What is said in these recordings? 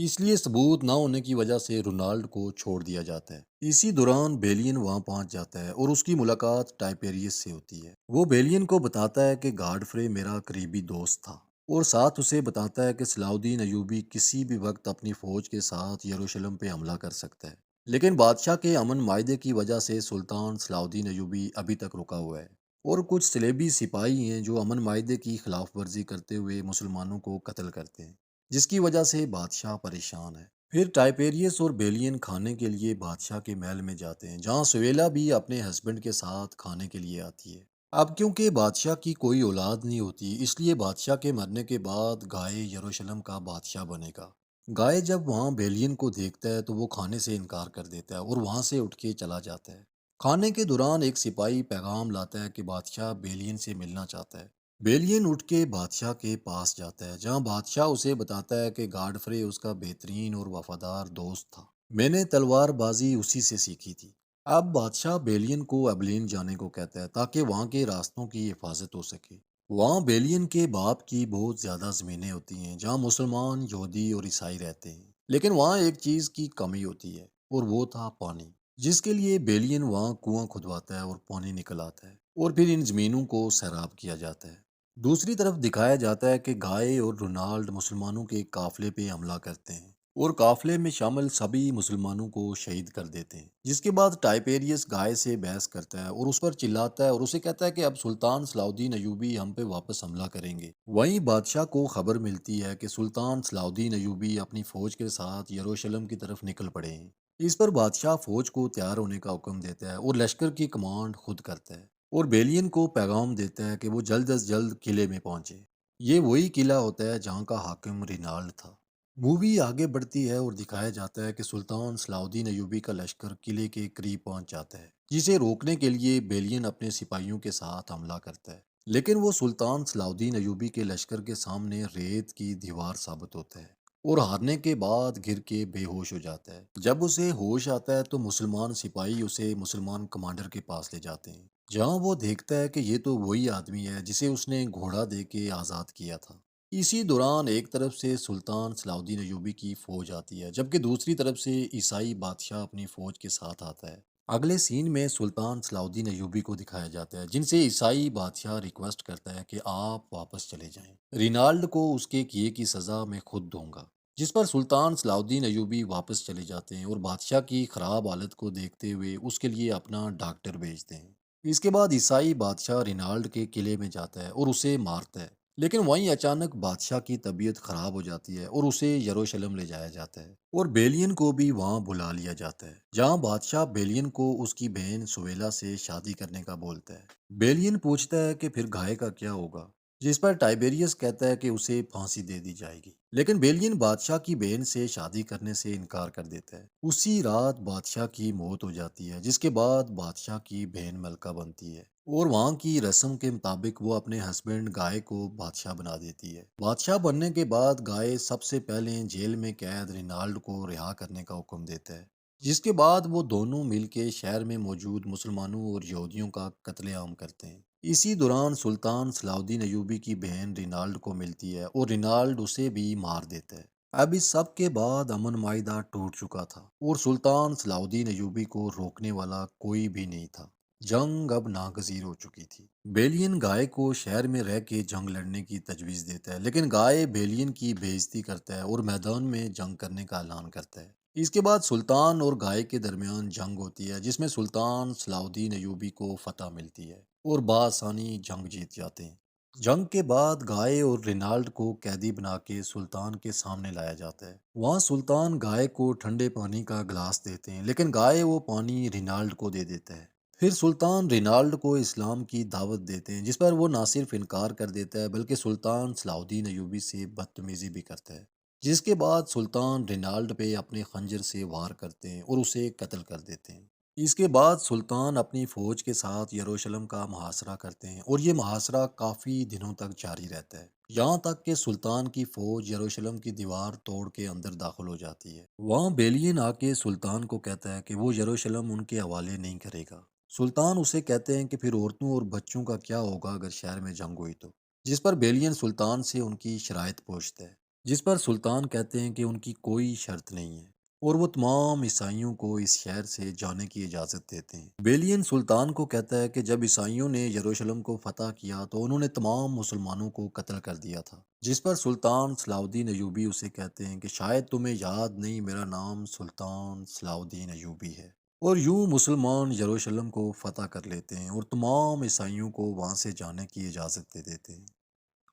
اس لیے ثبوت نہ ہونے کی وجہ سے رونالڈ کو چھوڑ دیا جاتا ہے۔ اسی دوران بیلین وہاں پہنچ جاتا ہے اور اس کی ملاقات ٹائپیریس سے ہوتی ہے۔ وہ بیلین کو بتاتا ہے کہ گاڈفرے میرا قریبی دوست تھا اور ساتھ اسے بتاتا ہے کہ صلاح الدین ایوبی کسی بھی وقت اپنی فوج کے ساتھ یروشلم پہ حملہ کر سکتا ہے، لیکن بادشاہ کے امن معاہدے کی وجہ سے سلطان صلاح الدین ایوبی ابھی تک رکا ہوا ہے اور کچھ صلیبی سپاہی ہیں جو امن معاہدے کی خلاف ورزی کرتے ہوئے مسلمانوں کو قتل کرتے ہیں، جس کی وجہ سے بادشاہ پریشان ہے۔ پھر ٹائپیریس اور بیلین کھانے کے لیے بادشاہ کے محل میں جاتے ہیں، جہاں سویلا بھی اپنے ہسبینڈ کے ساتھ کھانے کے لیے آتی ہے۔ اب کیونکہ بادشاہ کی کوئی اولاد نہیں ہوتی، اس لیے بادشاہ کے مرنے کے بعد گائے یروشلم کا بادشاہ بنے گا۔ گائے جب وہاں بیلین کو دیکھتا ہے تو وہ کھانے سے انکار کر دیتا ہے اور وہاں سے اٹھ کے چلا جاتا ہے۔ کھانے کے دوران ایک سپاہی پیغام لاتا ہے کہ بادشاہ بیلین سے ملنا چاہتا ہے۔ بیلین اٹھ کے بادشاہ کے پاس جاتا ہے، جہاں بادشاہ اسے بتاتا ہے کہ گاڈفرے اس کا بہترین اور وفادار دوست تھا، میں نے تلوار بازی اسی سے سیکھی تھی۔ اب بادشاہ بیلین کو ابلین جانے کو کہتا ہے تاکہ وہاں کے راستوں کی حفاظت ہو سکے۔ وہاں بیلین کے باپ کی بہت زیادہ زمینیں ہوتی ہیں جہاں مسلمان، یہودی اور عیسائی رہتے ہیں، لیکن وہاں ایک چیز کی کمی ہوتی ہے اور وہ تھا پانی، جس کے لیے بیلین وہاں کنواں کھدواتا ہے اور پانی نکل آتا ہے اور پھر ان زمینوں کو سیراب کیا جاتا ہے۔ دوسری طرف دکھایا جاتا ہے کہ گائے اور رونالڈ مسلمانوں کے قافلے پہ حملہ کرتے ہیں اور قافلے میں شامل سبھی مسلمانوں کو شہید کر دیتے ہیں، جس کے بعد ٹائپیریس گائے سے بحث کرتا ہے اور اس پر چلاتا ہے اور اسے کہتا ہے کہ اب سلطان صلاح الدین ایوبی ہم پہ واپس حملہ کریں گے۔ وہیں بادشاہ کو خبر ملتی ہے کہ سلطان صلاح الدین ایوبی اپنی فوج کے ساتھ یروشلم کی طرف نکل پڑے ہیں۔ اس پر بادشاہ فوج کو تیار ہونے کا حکم دیتا ہے اور لشکر کی کمانڈ خود کرتا ہے اور بیلین کو پیغام دیتا ہے کہ وہ جلد از جلد قلعے میں پہنچے۔ یہ وہی قلعہ ہوتا ہے جہاں کا حاکم رینالڈ تھا۔ مووی آگے بڑھتی ہے اور دکھایا جاتا ہے کہ سلطان صلاح الدین ایوبی کا لشکر قلعے کے قریب پہنچ جاتا ہے، جسے روکنے کے لیے بیلین اپنے سپاہیوں کے ساتھ حملہ کرتا ہے، لیکن وہ سلطان صلاح الدین ایوبی کے لشکر کے سامنے ریت کی دیوار ثابت ہوتا ہے اور ہارنے کے بعد گر کے بے ہوش ہو جاتا ہے۔ جب اسے ہوش آتا ہے تو مسلمان سپاہی اسے مسلمان کمانڈر کے پاس لے جاتے ہیں، جہاں وہ دیکھتا ہے کہ یہ تو وہی آدمی ہے جسے اس نے گھوڑا دے کے آزاد کیا تھا۔ اسی دوران ایک طرف سے سلطان صلاح الدین ایوبی کی فوج آتی ہے، جبکہ دوسری طرف سے عیسائی بادشاہ اپنی فوج کے ساتھ آتا ہے۔ اگلے سین میں سلطان صلاح الدین ایوبی کو دکھایا جاتا ہے، جن سے عیسائی بادشاہ ریکویسٹ کرتا ہے کہ آپ واپس چلے جائیں، رینالڈ کو اس کے کیے کی سزا میں خود دوں گا، جس پر سلطان صلاح الدین ایوبی واپس چلے جاتے ہیں اور بادشاہ کی خراب حالت کو دیکھتے ہوئے اس کے لیے اپنا ڈاکٹر بھیجتے ہیں۔ اس کے بعد عیسائی بادشاہ رینالڈ کے قلعے میں جاتا ہے اور اسے مارتا ہے، لیکن وہیں اچانک بادشاہ کی طبیعت خراب ہو جاتی ہے اور اسے یروشلم لے جایا جاتا ہے اور بیلین کو بھی وہاں بلا لیا جاتا ہے، جہاں بادشاہ بیلین کو اس کی بہن سویلا سے شادی کرنے کا بولتا ہے۔ بیلین پوچھتا ہے کہ پھر گائے کا کیا ہوگا، جس پر ٹائبیریس کہتا ہے کہ اسے پھانسی دے دی جائے گی، لیکن بیلین بادشاہ کی بہن سے شادی کرنے سے انکار کر دیتا ہے۔ اسی رات بادشاہ کی موت ہو جاتی ہے، جس کے بعد بادشاہ کی بہن ملکہ بنتی ہے اور وہاں کی رسم کے مطابق وہ اپنے ہسبینڈ گائے کو بادشاہ بنا دیتی ہے۔ بادشاہ بننے کے بعد گائے سب سے پہلے جیل میں قید رینالڈ کو رہا کرنے کا حکم دیتا ہے، جس کے بعد وہ دونوں مل کے شہر میں موجود مسلمانوں اور یہودیوں کا قتل عام کرتے ہیں۔ اسی دوران سلطان صلاح الدین ایوبی کی بہن رینالڈ کو ملتی ہے اور رینالڈ اسے بھی مار دیتا ہے۔ اب اس سب کے بعد امن معاہدہ ٹوٹ چکا تھا اور سلطان صلاح الدین ایوبی کو روکنے والا کوئی بھی نہیں تھا۔ جنگ اب ناگزیر ہو چکی تھی۔ بیلین گائے کو شہر میں رہ کے جنگ لڑنے کی تجویز دیتا ہے، لیکن گائے بیلین کی بے عزتی کرتا ہے اور میدان میں جنگ کرنے کا اعلان کرتا ہے۔ اس کے بعد سلطان اور گائے کے درمیان جنگ ہوتی ہے، جس میں سلطان صلاح الدین ایوبی کو فتح ملتی ہے اور بآسانی جنگ جیت جاتے ہیں۔ جنگ کے بعد گائے اور رینالڈ کو قیدی بنا کے سلطان کے سامنے لایا جاتا ہے۔ وہاں سلطان گائے کو ٹھنڈے پانی کا گلاس دیتے ہیں، لیکن گائے وہ پانی رینالڈ کو دے دیتا ہے۔ پھر سلطان رینالڈ کو اسلام کی دعوت دیتے ہیں، جس پر وہ نہ صرف انکار کر دیتا ہے بلکہ سلطان صلاح الدین ایوبی سے بدتمیزی بھی کرتا ہے، جس کے بعد سلطان رینالڈ پہ اپنے خنجر سے وار کرتے ہیں اور اسے قتل کر دیتے ہیں۔ اس کے بعد سلطان اپنی فوج کے ساتھ یروشلم کا محاصرہ کرتے ہیں اور یہ محاصرہ کافی دنوں تک جاری رہتا ہے، یہاں تک کہ سلطان کی فوج یروشلم کی دیوار توڑ کے اندر داخل ہو جاتی ہے۔ وہاں بیلین آ کے سلطان کو کہتا ہے کہ وہ یروشلم ان کے حوالے نہیں کرے گا۔ سلطان اسے کہتے ہیں کہ پھر عورتوں اور بچوں کا کیا ہوگا اگر شہر میں جنگ ہوئی تو، جس پر بیلین سلطان سے ان کی شرائط پوچھتا ہے، جس پر سلطان کہتے ہیں کہ ان کی کوئی شرط نہیں ہے اور وہ تمام عیسائیوں کو اس شہر سے جانے کی اجازت دیتے ہیں۔ بیلین سلطان کو کہتا ہے کہ جب عیسائیوں نے یروشلم کو فتح کیا تو انہوں نے تمام مسلمانوں کو قتل کر دیا تھا، جس پر سلطان صلاح الدین ایوبی اسے کہتے ہیں کہ شاید تمہیں یاد نہیں، میرا نام سلطان صلاح الدین ایوبی ہے۔ اور یوں مسلمان یروشلم کو فتح کر لیتے ہیں اور تمام عیسائیوں کو وہاں سے جانے کی اجازت دے دیتے ہیں،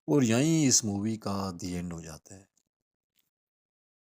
اور یہیں اس مووی کا دی اینڈ ہو جاتا ہے۔